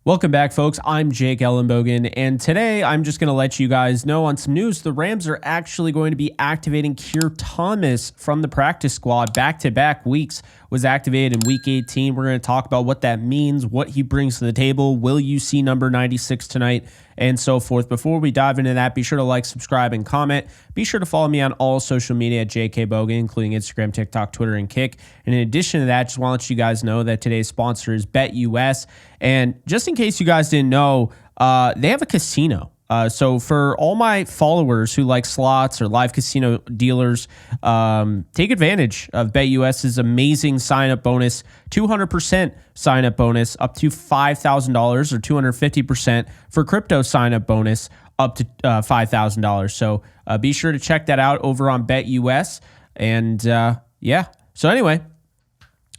Welcome back, folks. I'm Jake Ellenbogen, and today I'm just going to let you guys know on some news. The Rams are actually going to be activating Keir Thomas from the practice squad. Back-to-back weeks was activated in Week 18. We're going to talk about what that means, what he brings to the table. Will you see number 96 tonight, and so forth. Before we dive into that, be sure to like, subscribe, and comment. Be sure to follow me on all social media at JKBogan, including Instagram, TikTok, Twitter, and Kick. And in addition to that, just want to let you guys know that today's sponsor is BetUS. And just in case you guys didn't know, they have a casino. So for all my followers who like slots or live casino dealers, take advantage of BetUS's amazing sign-up bonus, 200% sign-up bonus up to $5,000 or 250% for crypto sign-up bonus up to $5,000. So be sure to check that out over on BetUS. And so anyway,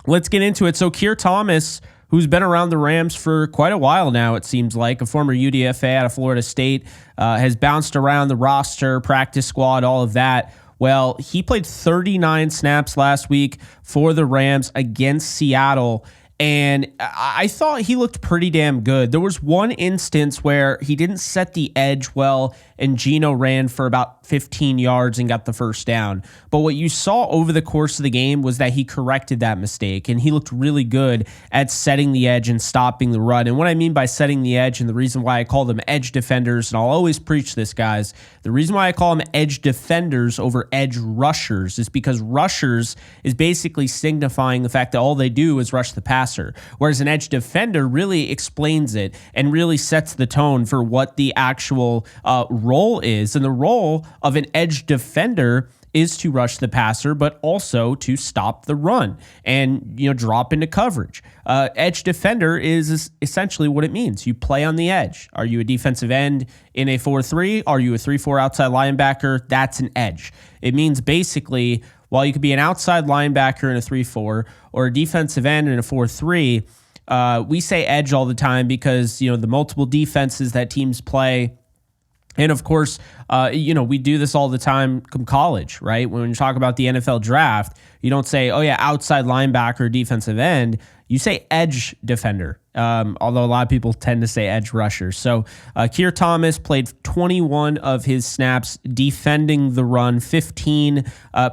let's get into it. So Keir Thomas, who's been around the Rams for quite a while now, it seems like, a former UDFA out of Florida State, has bounced around the roster, practice squad, all of that. Well, he played 39 snaps last week for the Rams against Seattle, and I thought he looked pretty damn good. There was one instance where he didn't set the edge well, and Geno ran for about 15 yards and got the first down. But what you saw over the course of the game was that he corrected that mistake, and he looked really good at setting the edge and stopping the run. And what I mean by setting the edge, and the reason why I call them edge defenders, and I'll always preach this, guys, the reason why I call them edge defenders over edge rushers is because rushers is basically signifying the fact that all they do is rush the passer, whereas an edge defender really explains it and really sets the tone for what the actual role is. And the role of an edge defender is to rush the passer, but also to stop the run and, drop into coverage. Edge defender is essentially what it means. You play on the edge. Are you a defensive end in a 4-3? Are you a 3-4 outside linebacker? That's an edge. It means basically, while you could be an outside linebacker in a 3-4 or a defensive end in a 4-3, we say edge all the time because, the multiple defenses that teams play. And of course, we do this all the time from college, right? When you talk about the NFL draft, you don't say, outside linebacker, defensive end. You say edge defender, although a lot of people tend to say edge rusher. So Keir Thomas played 21 of his snaps defending the run, 15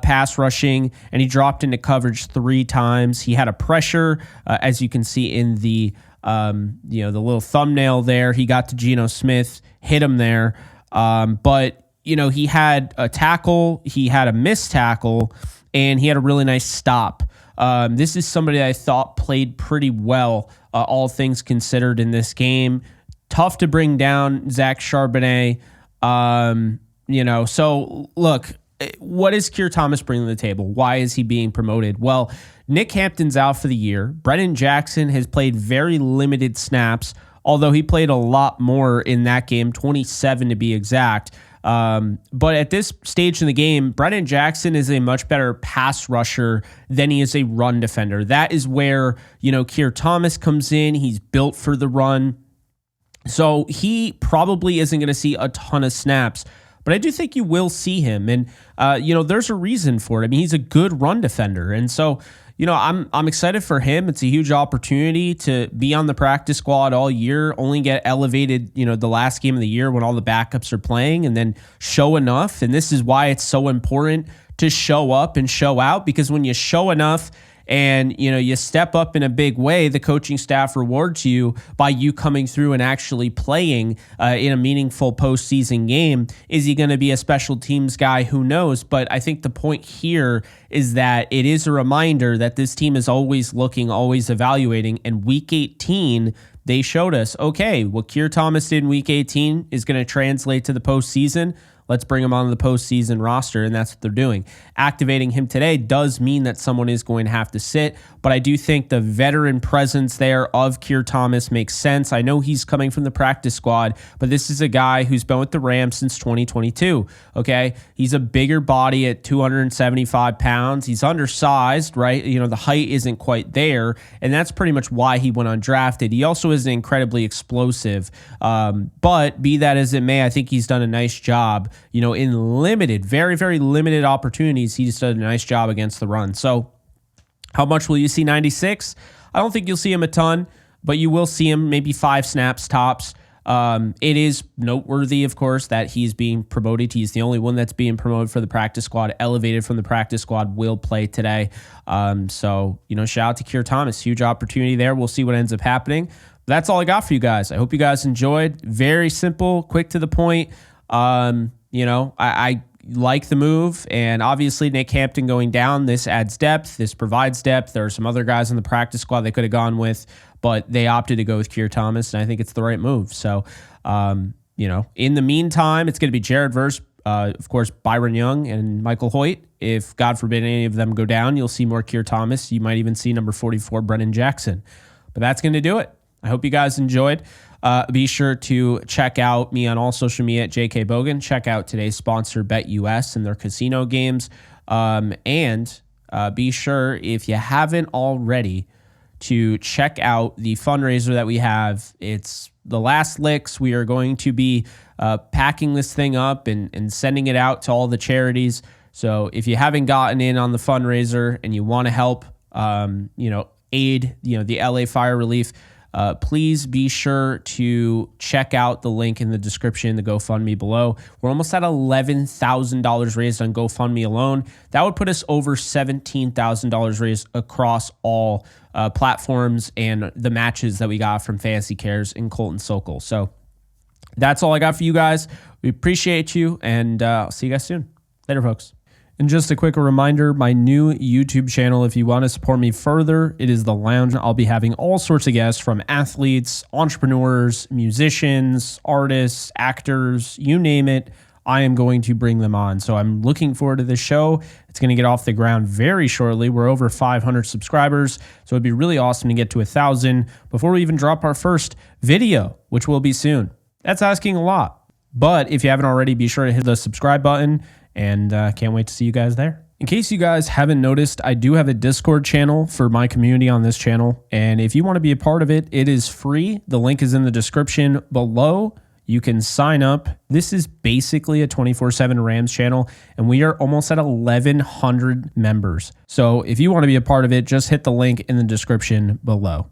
pass rushing, and he dropped into coverage 3 times. He had a pressure, as you can see in the the little thumbnail there. He got to Geno Smith, hit him there. But he had a tackle, he had a missed tackle, and he had a really nice stop. This is somebody I thought played pretty well, all things considered, in this game. Tough to bring down Zach Charbonnet. So look, what is Keir Thomas bringing to the table? Why is he being promoted? Well, Nick Hampton's out for the year. Brennan Jackson has played very limited snaps, although he played a lot more in that game, 27 to be exact. But at this stage in the game, Brennan Jackson is a much better pass rusher than he is a run defender. That is where, Keir Thomas comes in. He's built for the run. So he probably isn't going to see a ton of snaps. But I do think you will see him. And, there's a reason for it. I mean, he's a good run defender. And so, I'm excited for him. It's a huge opportunity to be on the practice squad all year, only get elevated, the last game of the year when all the backups are playing, and then show enough. And this is why it's so important to show up and show out, because when you show enough and, you step up in a big way, the coaching staff rewards you by you coming through and actually playing in a meaningful postseason game. Is he going to be a special teams guy? Who knows? But I think the point here is that it is a reminder that this team is always looking, always evaluating. And Week 18, they showed us, okay, what Keir Thomas did in Week 18 is going to translate to the postseason. Let's bring him onto the postseason roster, and that's what they're doing. Activating him today does mean that someone is going to have to sit, but I do think the veteran presence there of Keir Thomas makes sense. I know he's coming from the practice squad, but this is a guy who's been with the Rams since 2022, okay? He's a bigger body at 275 pounds. He's undersized, right? The height isn't quite there, and that's pretty much why he went undrafted. He also isn't incredibly explosive, but be that as it may, I think he's done a nice job. In limited, very, very limited opportunities, he just did a nice job against the run. So how much will you see 96? I don't think you'll see him a ton. but you will see him maybe 5 snaps tops. It is noteworthy, of course, that he's being promoted. He's the only one that's being promoted for the practice squad, elevated from the practice squad, will play today. So, shout out to Keir Thomas. Huge opportunity there. We'll see what ends up happening. But that's all I got for you guys. I hope you guys enjoyed. Very simple, quick to the point. I like the move, and obviously Nick Hampton going down, this adds depth, this provides depth. There are some other guys in the practice squad they could have gone with, but they opted to go with Keir Thomas, and I think it's the right move. So, in the meantime, it's going to be Jared Verse, of course, Byron Young and Michael Hoyt. If, God forbid, any of them go down, you'll see more Keir Thomas. You might even see number 44, Brennan Jackson. But that's going to do it. I hope you guys enjoyed. Be sure to check out me on all social media at JK Bogan. Check out today's sponsor, BetUS, and their casino games. And be sure, if you haven't already, to check out the fundraiser that we have. It's the last licks. We are going to be packing this thing up and sending it out to all the charities. So if you haven't gotten in on the fundraiser and you want to help, aid, the LA fire relief, please be sure to check out the link in the description, the GoFundMe below. We're almost at $11,000 raised on GoFundMe alone. That would put us over $17,000 raised across all platforms and the matches that we got from Fantasy Cares and Colton Sokol. So that's all I got for you guys. We appreciate you, and I'll see you guys soon. Later, folks. And just a quick reminder, my new YouTube channel, if you want to support me further, it is The Lounge. I'll be having all sorts of guests from athletes, entrepreneurs, musicians, artists, actors, you name it. I am going to bring them on. So I'm looking forward to this show. It's going to get off the ground very shortly. We're over 500 subscribers, so it'd be really awesome to get to 1,000 before we even drop our first video, which will be soon. That's asking a lot. But if you haven't already, be sure to hit the subscribe button. And can't wait to see you guys there. In case you guys haven't noticed, I do have a Discord channel for my community on this channel. And if you want to be a part of it, it is free. The link is in the description below. You can sign up. This is basically a 24/7 Rams channel, and we are almost at 1,100 members. So if you want to be a part of it, just hit the link in the description below.